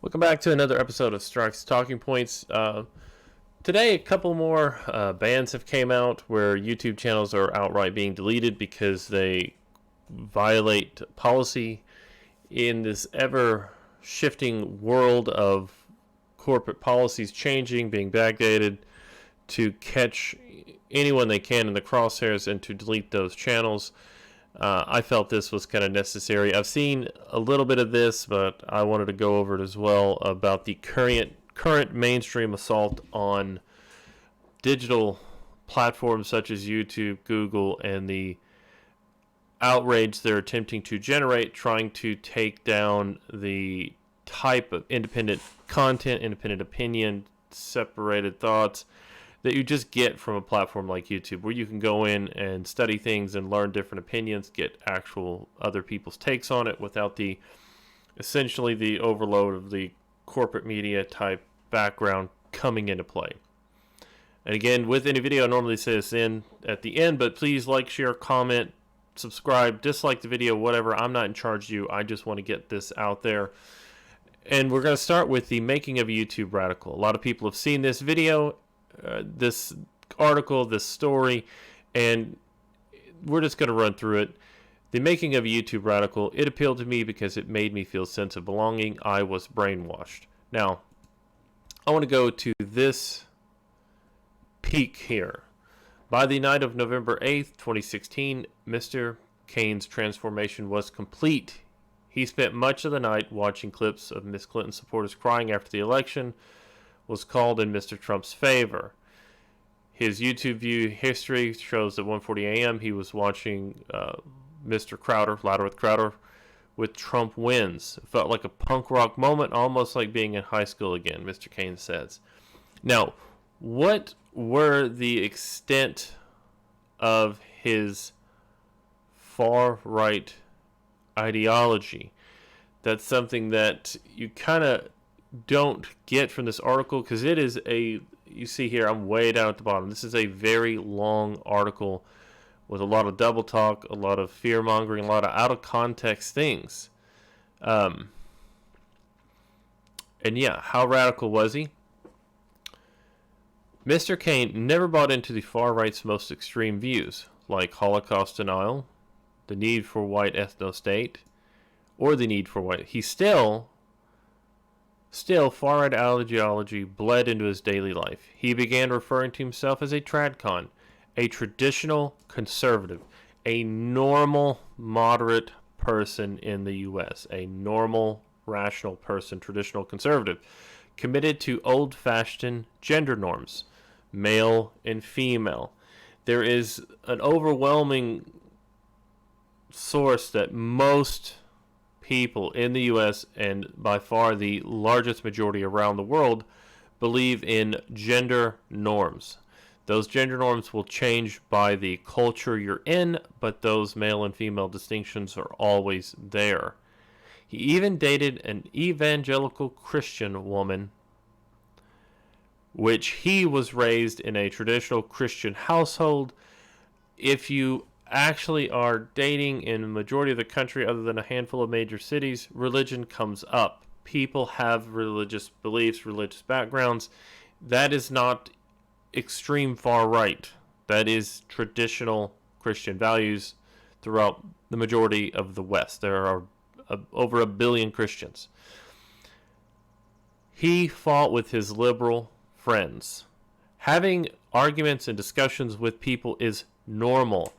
Welcome back to another episode of Strike's Talking Points. Today, a couple more bans have came out where YouTube channels are outright being deleted because they violate policy in this ever-shifting world of corporate policies changing, being backdated to catch anyone they can in the crosshairs and to delete those channels. I felt this was kind of necessary. I've seen a little bit of this, but I wanted to go over it as well about the current mainstream assault on digital platforms such as YouTube, Google, and the outrage they're attempting to generate, trying to take down the type of independent content, independent opinion, separated thoughts that you just get from a platform like YouTube, where you can go in and study things and learn different opinions, get actual other people's takes on it without essentially the overload of the corporate media type background coming into play. And again, with any video, I normally say this at the end, but please like, share, comment, subscribe, dislike the video, whatever. I'm not in charge of you. I just want to get this out there. And we're going to start with the making of a YouTube radical. A lot of people have seen this video, this article, this story, and we're just going to run through it. The making of a YouTube radical, it appealed to me because it made me feel a sense of belonging. I was brainwashed. Now, I want to go to this peak here. By the night of November 8th, 2016, Mr. Kane's transformation was complete. He spent much of the night watching clips of Miss Clinton supporters crying after the election was called in Mr. Trump's favor. His YouTube view history shows that 1:40 a.m. he was watching Mr. Crowder, Louder with Crowder, with Trump wins. It felt like a punk rock moment, almost like being in high school again, Mr. Kane says. Now, what were the extent of his far-right ideology? That's something that you kind of don't get from this article, because it is you see here, I'm way down at the bottom. This is a very long article with a lot of double talk, a lot of fear mongering, a lot of out of context things. And yeah, how radical was he? Mr. Kane never bought into the far right's most extreme views, like Holocaust denial, the need for white ethno-state, or the need for white. He still far-right ideology bled into his daily life. He began referring to himself as a tradcon, a traditional conservative, a normal, moderate person in the U.S., a normal, rational person, traditional conservative, committed to old-fashioned gender norms, male and female. There is an overwhelming source that most people in the U.S. and by far the largest majority around the world believe in gender norms. Those gender norms will change by the culture you're in, but those male and female distinctions are always there. He even dated an evangelical Christian woman, which he was raised in a traditional Christian household. If you actually are dating in the majority of the country other than a handful of major cities, religion comes up. People have religious beliefs, religious backgrounds. That is not extreme far right. That is traditional Christian values throughout the majority of the West. There are over 1 billion Christians. He fought with his liberal friends. Having arguments and discussions with people is normal.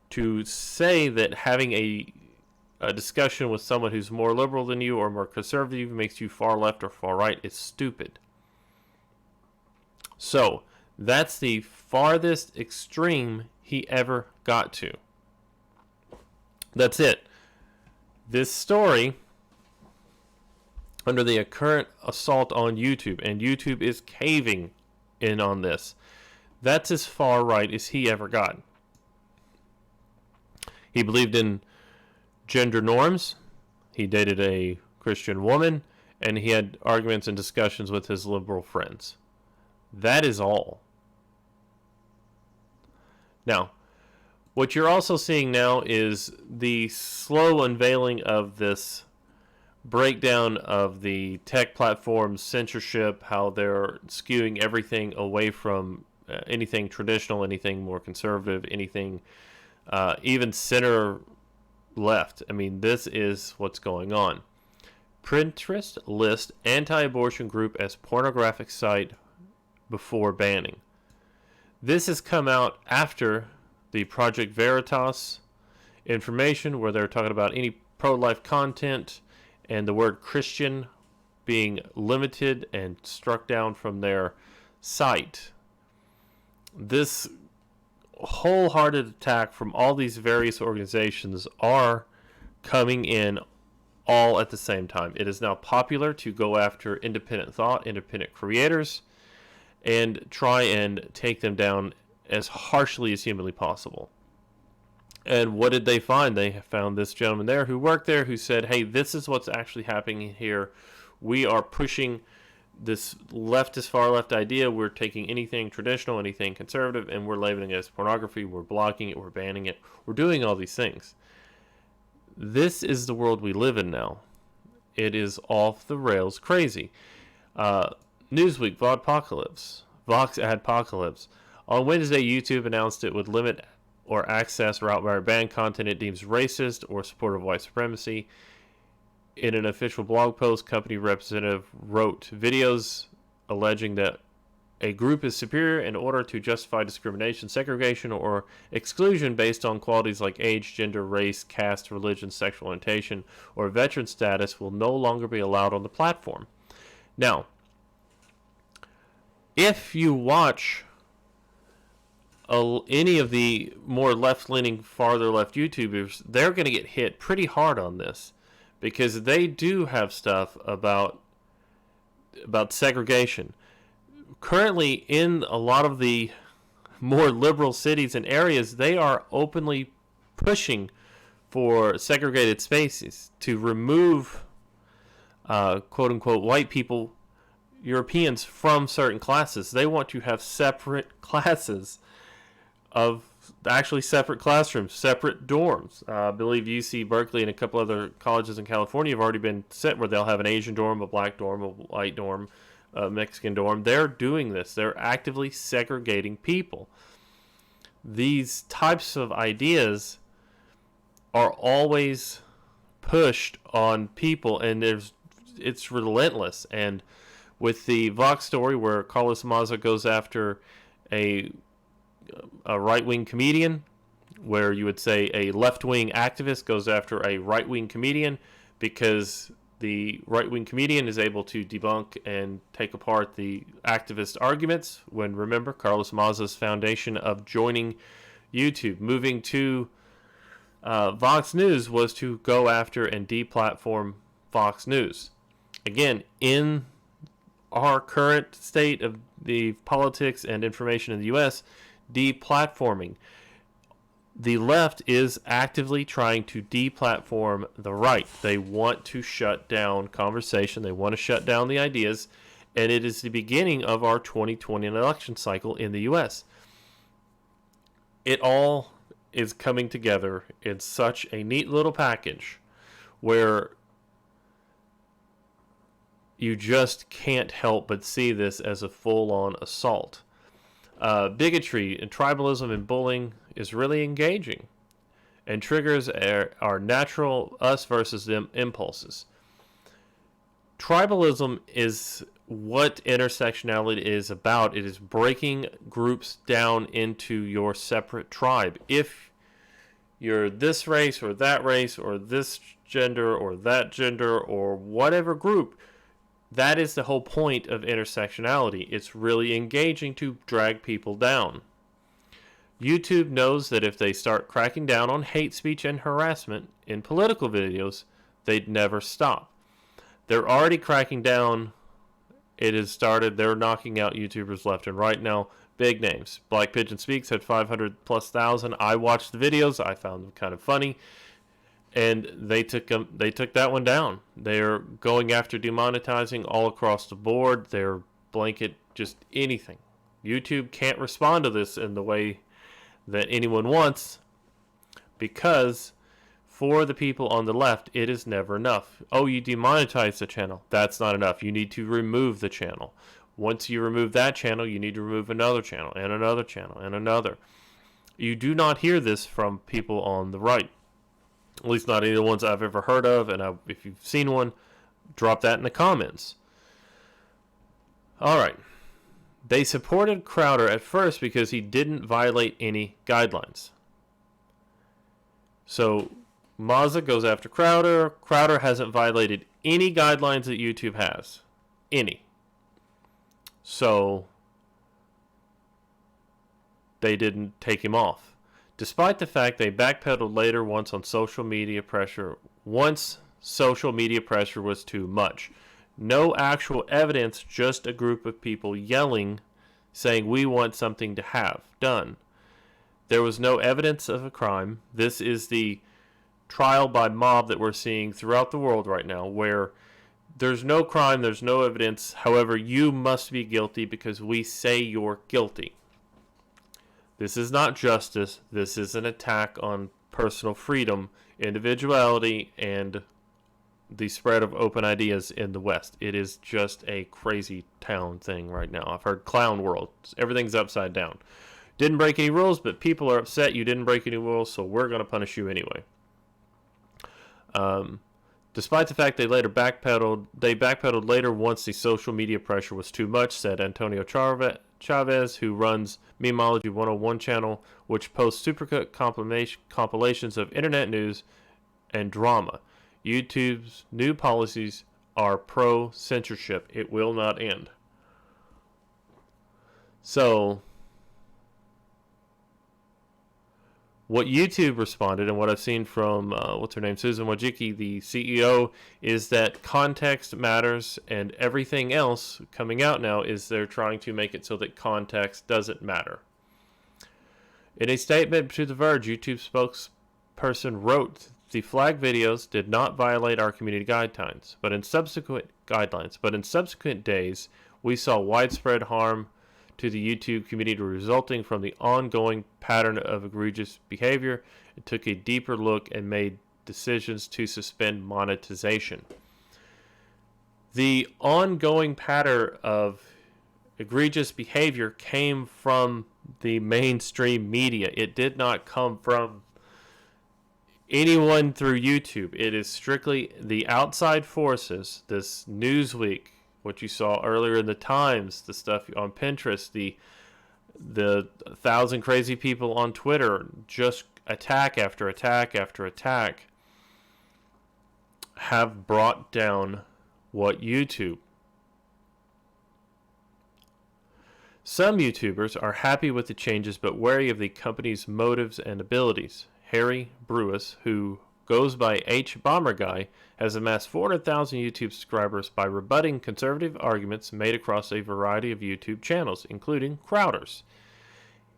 To say that having a discussion with someone who's more liberal than you or more conservative makes you far left or far right is stupid. So, that's the farthest extreme he ever got to. That's it. This story, under the current assault on YouTube, and YouTube is caving in on this, that's as far right as he ever got. He believed in gender norms. He dated a Christian woman, and he had arguments and discussions with his liberal friends. That is all. Now, what you're also seeing now is the slow unveiling of this breakdown of the tech platforms, censorship, how they're skewing everything away from anything traditional, anything more conservative, anything even center left. I mean, this is what's going on. Pinterest lists anti-abortion group as pornographic site before banning. This has come out after the Project Veritas information where they're talking about any pro-life content and the word Christian being limited and struck down from their site. This wholehearted attack from all these various organizations are coming in all at the same time. It is now popular to go after independent thought, independent creators, and try and take them down as harshly as humanly possible. And what did they find? They found this gentleman there who worked there who said, hey, this is what's actually happening here. We are pushing this leftist, far left idea. We're taking anything traditional, anything conservative, and we're labeling it as pornography. We're blocking it. We're banning it. We're doing all these things. This is the world we live in now. It is off the rails crazy. Newsweek, Adpocalypse, Vox Adpocalypse. On Wednesday, YouTube announced it would limit or access or outright ban content it deems racist or supportive of white supremacy. In an official blog post, company representative wrote videos alleging that a group is superior in order to justify discrimination, segregation, or exclusion based on qualities like age, gender, race, caste, religion, sexual orientation, or veteran status will no longer be allowed on the platform. Now, if you watch any of the more left-leaning, farther left YouTubers, they're going to get hit pretty hard on this because they do have stuff about segregation. Currently, in a lot of the more liberal cities and areas, they are openly pushing for segregated spaces to remove, quote-unquote, white people, Europeans, from certain classes. They want to have separate classes of actually separate classrooms, separate dorms. I believe UC Berkeley and a couple other colleges in California have already been set where they'll have an Asian dorm, a black dorm, a white dorm, a Mexican dorm. They're doing this. They're actively segregating people. These types of ideas are always pushed on people, and it's relentless. And with the Vox story where Carlos Maza goes after a right-wing comedian, where you would say a left-wing activist goes after a right-wing comedian because the right-wing comedian is able to debunk and take apart the activist arguments when, remember, Carlos Maza's foundation of joining YouTube, moving to Vox News, was to go after and deplatform Fox News. Again, in our current state of the politics and information in the U.S., deplatforming. The left is actively trying to deplatform the right. They want to shut down conversation. They want to shut down the ideas. And it is the beginning of our 2020 election cycle in the U.S. It all is coming together in such a neat little package where you just can't help but see this as a full-on assault. Bigotry and tribalism and bullying is really engaging and triggers our natural us versus them impulses. Tribalism is what intersectionality is about. It is breaking groups down into your separate tribe. If you're this race or this gender or that gender or whatever group, that is the whole point of intersectionality. It's really engaging to drag people down. YouTube knows that if they start cracking down on hate speech and harassment in political videos, they'd never stop. They're already cracking down. It has started. They're knocking out YouTubers left and right now. Big names. Black Pigeon Speaks had 500,000+. I watched the videos. I found them kind of funny. And they took that one down. They're going after demonetizing all across the board. They're blanket just anything. YouTube can't respond to this in the way that anyone wants because For the people on the left, it is never enough. Oh, you demonetize the channel. That's not enough. You need to remove the channel. Once you remove that channel, you need to remove another channel and another channel and another. You do not hear this from people on the right. At least not any of the ones I've ever heard of. And if you've seen one, drop that in the comments. All right. They supported Crowder at first because he didn't violate any guidelines. So Mazza goes after Crowder. Crowder hasn't violated any guidelines that YouTube has. Any. So they didn't take him off. Despite the fact they backpedaled later once social media pressure was too much. No actual evidence, just a group of people yelling, saying we want something to have done. There was no evidence of a crime. This is the trial by mob that we're seeing throughout the world right now, where there's no crime, there's no evidence. However, you must be guilty because we say you're guilty. This is not justice. This is an attack on personal freedom, individuality, and the spread of open ideas in the West. It is just a crazy town thing right now. I've heard clown world. Everything's upside down. Didn't break any rules, but people are upset you didn't break any rules, so we're going to punish you anyway. Despite the fact they backpedaled later once the social media pressure was too much, said Antonio Chavez, who runs Memeology 101 channel, which posts supercut compilations of internet news and drama. YouTube's new policies are pro-censorship. It will not end. So what YouTube responded, and what I've seen from, Susan Wojcicki, the CEO, is that context matters, and everything else coming out now is they're trying to make it so that context doesn't matter. In a statement to The Verge, YouTube spokesperson wrote, the flag videos did not violate our community guidelines, but in subsequent days, we saw widespread harm to the YouTube community resulting from the ongoing pattern of egregious behavior. It took a deeper look and made decisions to suspend monetization. The ongoing pattern of egregious behavior came from the mainstream media. It did not come from anyone through YouTube. It is strictly the outside forces, this Newsweek, what you saw earlier in the Times, the stuff on Pinterest, the 1,000 crazy people on Twitter, just attack after attack after attack, have brought down what YouTube. Some YouTubers are happy with the changes but wary of the company's motives and abilities. Harry Brewis, who goes by H Bomber Guy, has amassed 400,000 YouTube subscribers by rebutting conservative arguments made across a variety of YouTube channels, including Crowder's.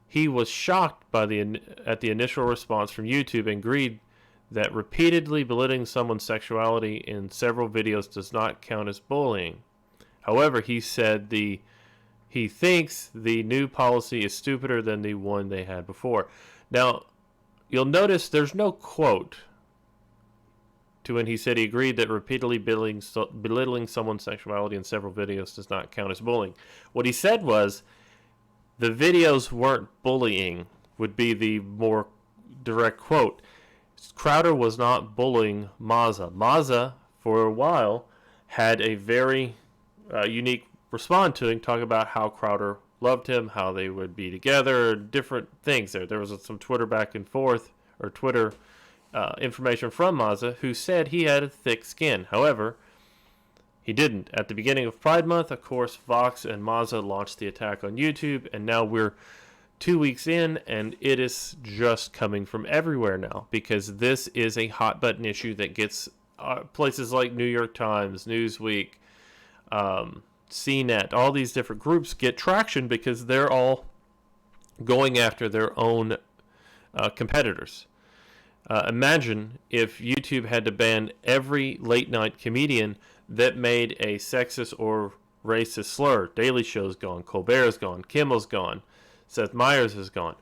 He was shocked at the initial response from YouTube and agreed that repeatedly belittling someone's sexuality in several videos does not count as bullying. However, he said he thinks the new policy is stupider than the one they had before. Now, you'll notice there's no quote to when he said he agreed that repeatedly belittling someone's sexuality in several videos does not count as bullying. What he said was the videos weren't bullying, would be the more direct quote. Crowder was not bullying Mazza. Mazza, for a while, had a very unique response to him, talking about how Crowder loved him, how they would be together, different things there. There was some Twitter back and forth, or Twitter information from Mazza, who said he had a thick skin. However, he didn't. At the beginning of Pride Month, of course, Vox and Mazza launched the attack on YouTube, and now we're 2 weeks in, and it is just coming from everywhere now, because this is a hot button issue that gets places like New York Times, Newsweek, CNET, all these different groups get traction because they're all going after their own competitors. Imagine if YouTube had to ban every late night comedian that made a sexist or racist slur. Daily Show's gone, Colbert's gone, Kimmel's gone, Seth Meyers is gone.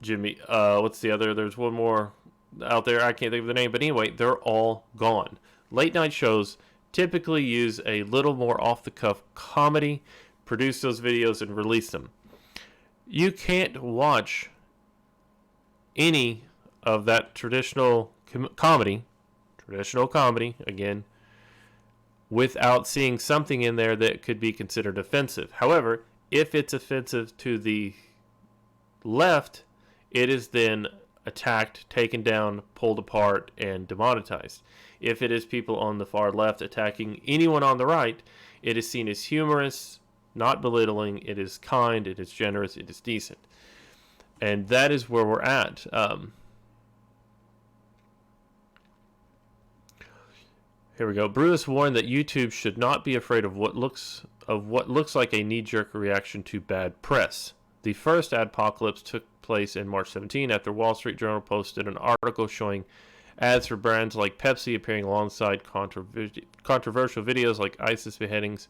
Jimmy, what's the other? There's one more. out there. I can't think of the name, but anyway, they're all gone. Late night shows typically use a little more off the cuff comedy, produce those videos, and release them. You can't watch any of that traditional comedy again, without seeing something in there that could be considered offensive. However, if it's offensive to the left, it is then attacked, taken down, pulled apart, and demonetized. If it is people on the far left attacking anyone on the right, it is seen as humorous, not belittling. It is kind, it is generous, it is decent. And that is where we're at. Here we go. Bruce warned that YouTube should not be afraid of what looks like a knee-jerk reaction to bad press. The first Adpocalypse took place in March 17 after Wall Street Journal posted an article showing ads for brands like Pepsi appearing alongside controversial videos like ISIS beheadings.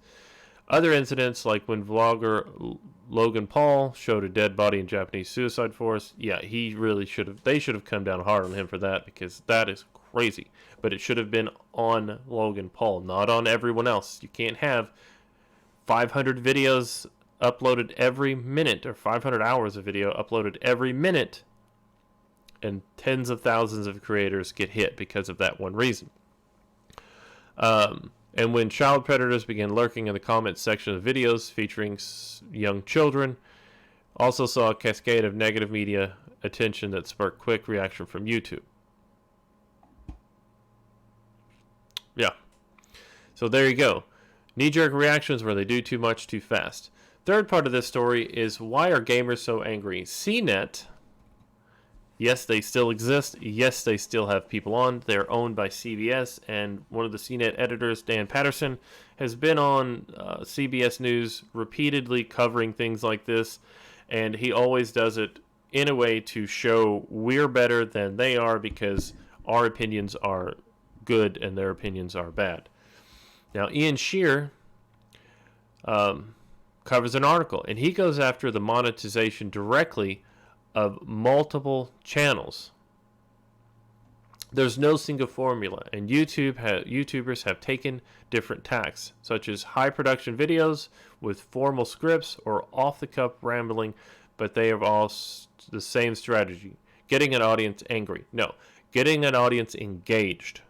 Other incidents, like when vlogger Logan Paul showed a dead body in Japanese suicide forest. Yeah, he really should have. They should have come down hard on him for that, because that is crazy. But it should have been on Logan Paul, not on everyone else. You can't have 500 videos uploaded every minute, or 500 hours of video uploaded every minute, and tens of thousands of creators get hit because of that one reason. And when child predators begin lurking in the comments section of videos featuring young children, also saw a cascade of negative media attention that sparked quick reaction from YouTube. Yeah. So there you go. Knee-jerk reactions where they do too much too fast. Third part of this story is, why are gamers so angry? CNET, yes, they still exist. Yes, they still have people on. They're owned by CBS, and one of the CNET editors, Dan Patterson, has been on CBS News repeatedly covering things like this, and he always does it in a way to show we're better than they are because our opinions are good and their opinions are bad. Now, Ian Shear covers an article, and he goes after the monetization directly of multiple channels. There's no single formula, and YouTubers have taken different tacks, such as high production videos with formal scripts or off-the-cuff rambling, but they are all the same strategy. Getting an audience angry. No, getting an audience engaged.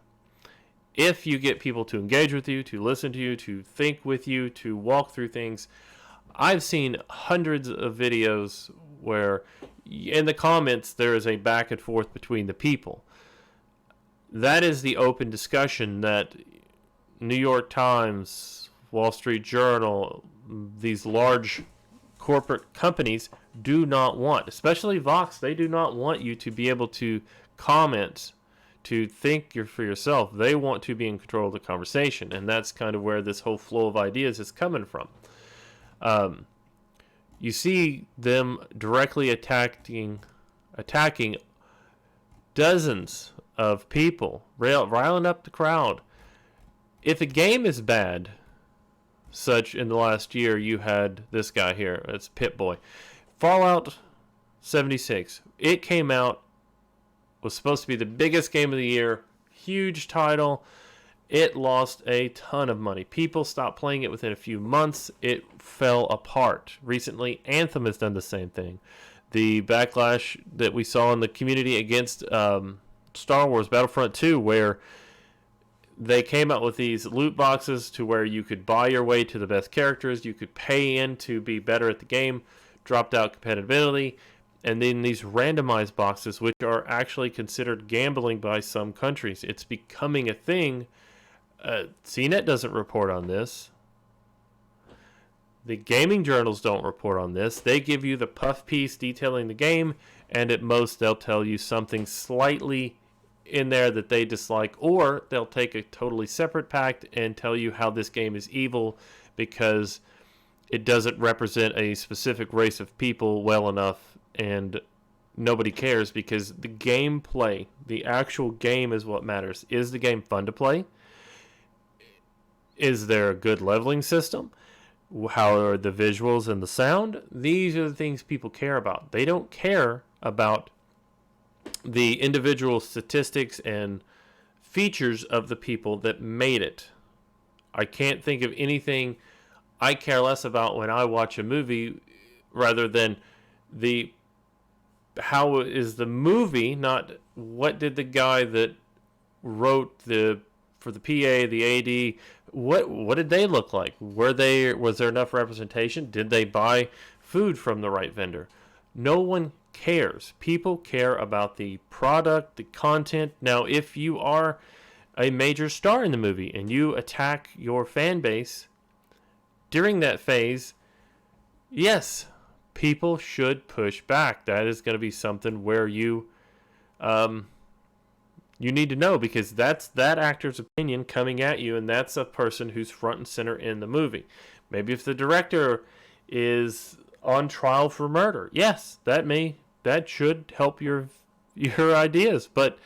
If you get people to engage with you, to listen to you, to think with you, to walk through things, I've seen hundreds of videos where in the comments there is a back and forth between the people. That is the open discussion that New York Times, Wall Street Journal, these large corporate companies do not want. Especially Vox, they do not want you to be able to comment, to think for yourself. They want to be in control of the conversation, and that's kind of where this whole flow of ideas is coming from. You see them directly attacking dozens of people, riling up the crowd. If a game is bad, such in the last year, you had this guy here. It's Pip-Boy. Fallout 76. It came out, was supposed to be the biggest game of the year, huge title. It lost a ton of money. People stopped playing it within a few months. It fell apart. Recently, Anthem has done the same thing. The backlash that we saw in the community against Star Wars Battlefront 2, where they came out with these loot boxes to where you could buy your way to the best characters, you could pay in to be better at the game, dropped out compatibility, and then these randomized boxes, which are actually considered gambling by some countries. It's becoming a thing. CNET doesn't report on this. The gaming journals don't report on this. They give you the puff piece detailing the game, and at most they'll tell you something slightly in there that they dislike, or they'll take a totally separate pact and tell you how this game is evil because it doesn't represent a specific race of people well enough, and nobody cares because the gameplay, the actual game, is what matters. Is the game fun to play? Is there a good leveling system? How are the visuals and the sound? These are the things people care about. They don't care about the individual statistics and features of the people that made it. I can't think of anything I care less about when I watch a movie rather than the how is the movie, not what did the guy that wrote for the PA, the AD, what did they look like? Was there enough representation? Did they buy food from the right vendor? No one cares. People care about the product, the content. Now, if you are a major star in the movie and you attack your fan base during that phase, yes, people should push back. That is going to be something where you need to know, because that's that actor's opinion coming at you, and that's a person who's front and center in the movie. Maybe if the director is on trial for murder, yes, that should help your ideas. But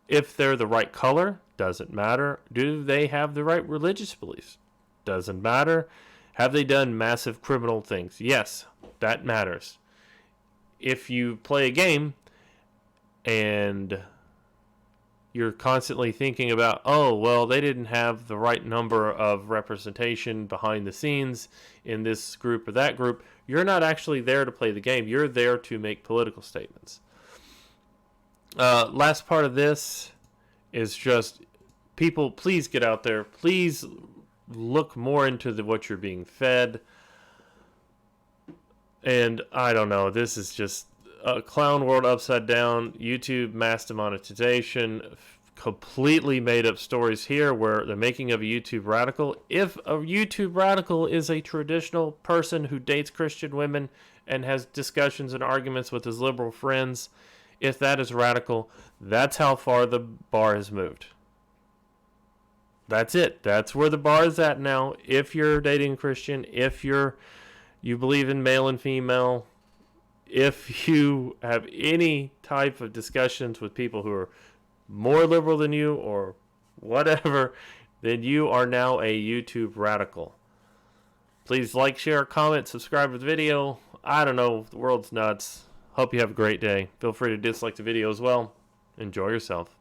if they're the right color, doesn't matter. Do they have the right religious beliefs? Doesn't matter. Have they done massive criminal things? Yes, that matters. If you play a game and you're constantly thinking about, oh, well, they didn't have the right number of representation behind the scenes in this group or that group, you're not actually there to play the game. You're there to make political statements. Last part of this is just, people, please get out there. Please look more into what you're being fed. And I don't know, this is just a clown world upside down. YouTube mass demonetization, completely made up stories here where the making of a YouTube radical. If a YouTube radical is a traditional person who dates Christian women and has discussions and arguments with his liberal friends, if that is radical, that's how far the bar has moved. That's it. That's where the bar is at now. If you're dating a Christian, if you believe in male and female, if you have any type of discussions with people who are more liberal than you or whatever, then you are now a YouTube radical. Please like, share, comment, subscribe to the video. I don't know. The world's nuts. Hope you have a great day. Feel free to dislike the video as well. Enjoy yourself.